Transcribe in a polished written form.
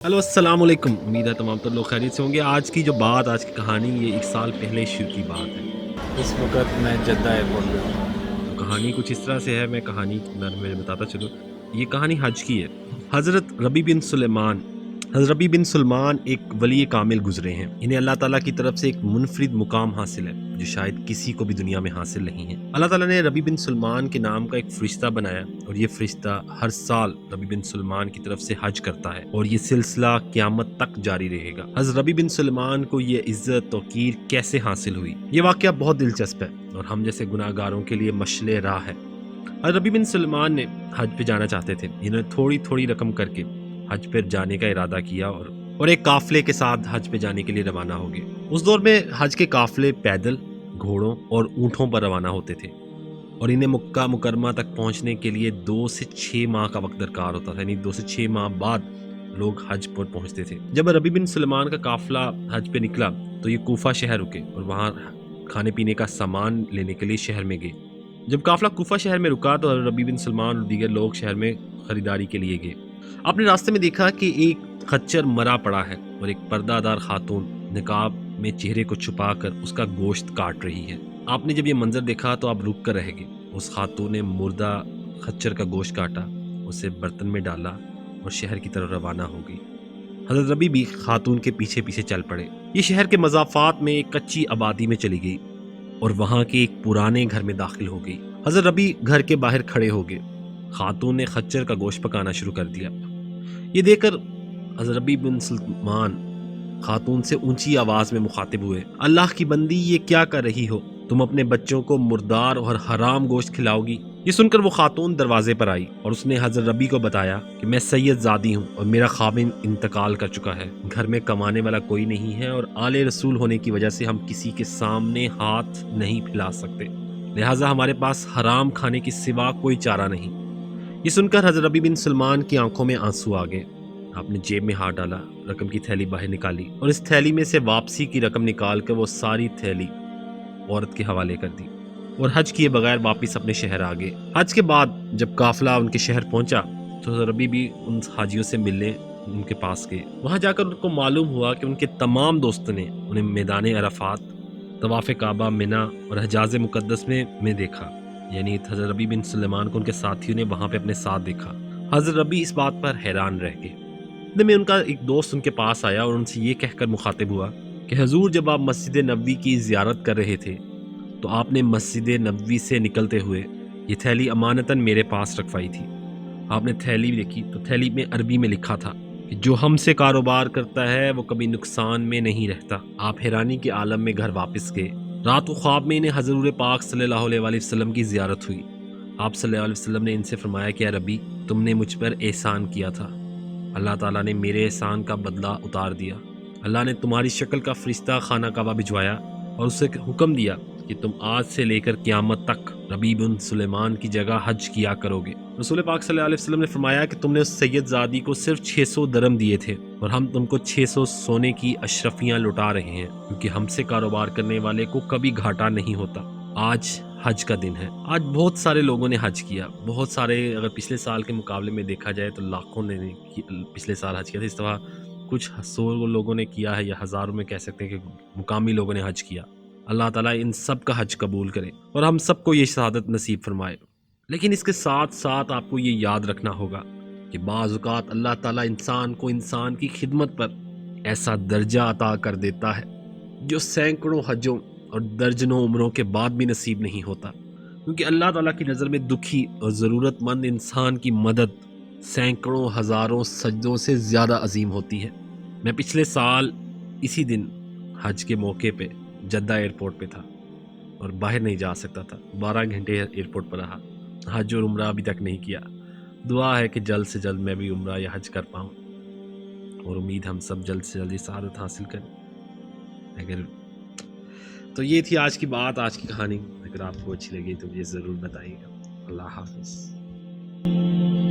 Hello अस्सलाम वालेकुम। उम्मीद है तमाम तो लोग खैरियत से होंगे। आज की कहानी ये 1 साल पहले शुरू की बात है। इस वक़्त मैं जद्दा एयरपोर्ट पे हूँ। तो कहानी कुछ इस तरह से है, मैं कहानी के बारे में बताता चलूँ। ये कहानी हज की है। हज़रत रबी बिन सुलेमान हज़रत रबी बिन सुलमान एक वली कामिल गुजरे हैं। इन्हें अल्लाह ताला की तरफ से एक मुनफरिद मुकाम हासिल है जो शायद किसी को भी दुनिया में हासिल नहीं है। अल्लाह ताला ने रबी बिन सुलमान के नाम का एक फरिश्ता बनाया और ये फरिश्ता हर साल रबी बिन सुलमान की तरफ से हज करता है और ये सिलसिला क़यामत तक जारी रहेगा। हज़रत रबी बिन सुलमान को ये इज्जत तौकीर कैसे हासिल हुई, ये वाक़या बहुत दिलचस्प है और हम जैसे गुनाहगारों के लिए मशले राह है। रबी बिन सुलेमान ने हज पे जाना चाहते थे। इन्होंने थोड़ी थोड़ी रकम करके हज पे जाने का इरादा किया और एक काफले के साथ हज पे जाने के लिए रवाना हो गए। उस दौर में हज के काफले पैदल, घोड़ों और ऊँटों पर रवाना होते थे और इन्हें मक्का मुकरमा तक पहुंचने के लिए 2 से 6 माह का वक्त दरकार होता था। यानी 2 से 6 माह बाद लोग हज पर पहुंचते थे। जब रबी बिन सुलेमान का काफला हज पे निकला तो ये कूफा शहर रुके और वहां खाने पीने का सामान लेने के लिए शहर में गए। जब काफला कूफा शहर में रुका तो रबी बिन सलमान और दीगर लोग शहर में खरीदारी के लिए गए। आपने रास्ते में देखा कि एक खच्चर मरा पड़ा है और एक पर्दादार खातून निकाब में चेहरे को छुपाकर उसका गोश्त काट रही है। आपने जब ये मंजर देखा तो आप रुक कर रह गए। उस खातून ने मुर्दा खच्चर का गोश्त काटा, उसे बर्तन में डाला और शहर की तरफ रवाना हो गई। हजरत रबी भी खातून के पीछे पीछे चल पड़े। ये शहर के मज़ाफ़ात में एक कच्ची आबादी में चली गई और वहां के एक पुराने घर में दाखिल हो गई। हजरत रबी घर के बाहर खड़े हो गए। खातून ने खच्चर का गोश्त पकाना शुरू कर दिया। ये देखकर हजरत रबी बिन सुलमान खातून से ऊंची आवाज में मुखातिब हुए, अल्लाह की बंदी, ये क्या कर रही हो? तुम अपने बच्चों को मुर्दार और हराम गोश्त खिलाओगी? ये सुनकर वो खातून दरवाजे पर आई और उसने हजरत रबी को बताया कि मैं सैयद ज़ादी हूँ और मेरा खाविन इंतकाल कर चुका है। घर में कमाने वाला कोई नहीं है और आले रसूल होने की वजह से हम किसी के सामने हाथ नहीं फैला सकते, लिहाजा हमारे पास हराम खाने के सिवा कोई चारा नहीं। ये सुनकर हजरत रबी बिन सुलमान की आंखों में आंसू आ गए। आपने जेब में हाथ डाला, रकम की थैली बाहर निकाली और इस थैली में से वापसी की रकम निकाल कर वो सारी थैली औरत के हवाले कर दी और हज किए बगैर वापस अपने शहर आ गए। हज के बाद जब काफिला उनके शहर पहुंचा तो रबी भी उन हाजियों से मिलने उनके पास गए। वहां जाकर उनको मालूम हुआ कि उनके तमाम दोस्तों ने उन्हें मैदान अरफात, तवाफ़ काबा, मिना और हजाज मुकद्दस में देखा। यानी हजरत रबी बिन सुलेमान को उनके साथियों ने वहां पे अपने साथ देखा। हजरत रबी इस बात पर हैरान रह गए। इतने में उनका एक दोस्त उनके पास आया और उनसे ये कहकर मुखातिब हुआ कि हजूर, जब आप मस्जिद नबवी की जियारत कर रहे थे तो आपने मस्जिद नबवी से निकलते हुए ये थैली अमानतन मेरे पास रखवाई थी। आपने थैली देखी तो थैली में अरबी में लिखा था कि जो हमसे कारोबार करता है वो कभी नुकसान में नहीं रहता। आप हैरानी के आलम में घर वापस गए। रात को ख्वाब में इन्हें हजूर पाक सल्लल्लाहु अलैहि वसल्लम की जियारत हुई। आप सल्लल्लाहु अलैहि वसल्लम ने इनसे फरमाया कि रबी, तुमने मुझ पर एहसान किया था, अल्लाह ताला ने मेरे एहसान का बदला उतार दिया। अल्लाह ने तुम्हारी शक्ल का फरिश्ता खाना काबा भिजवाया और उसे हुक्म दिया कि तुम आज से लेकर क़यामत तक रबी बिन सुलेमान की जगह हज किया करोगे। रसूल पाक सल्लल्लाहु अलैहि वसल्लम ने फरमाया कि तुमने उस सैयद ज़ादी को सिर्फ 600 दरम दिए थे और हम तुमको 600 सोने की अशरफियाँ लुटा रहे हैं, क्योंकि हमसे कारोबार करने वाले को कभी घाटा नहीं होता। आज हज का दिन है। आज बहुत सारे लोगों ने हज किया। बहुत सारे, अगर पिछले साल के मुकाबले में देखा जाए तो लाखों ने पिछले साल हज किया था। इस दफ़ा कुछ 100 लोगों ने किया है या हज़ारों में कह सकते हैं कि मुकामी लोगों ने हज किया। अल्लाह ताला इन सब का हज कबूल करे और हम सबको ये शहादत नसीब फरमाए। लेकिन इसके साथ साथ आपको ये याद रखना होगा कि बाज़ औक़ात अल्लाह ताला इंसान को इंसान की खिदमत पर ऐसा दर्जा अता कर देता है जो सैकड़ों हजों और दर्जनों उम्रों के बाद भी नसीब नहीं होता, क्योंकि अल्लाह ताला की नज़र में दुखी और ज़रूरतमंद इंसान की मदद सैकड़ों हज़ारों सजदों से ज़्यादा अजीम होती है। मैं पिछले साल इसी दिन हज के मौके पे जद्दा एयरपोर्ट पे था और बाहर नहीं जा सकता था। 12 घंटे एयरपोर्ट पर रहा। हज और उम्रा अभी तक नहीं किया। दुआ है कि जल्द से जल्द मैं भी उम्रा या हज कर पाऊँ और उम्मीद हम सब जल्द से जल्द सआदत हासिल करें। अगर तो ये थी आज की बात, आज की कहानी। अगर आपको अच्छी लगी तो मुझे ज़रूर बताइएगा। अल्लाह हाफ़िज़।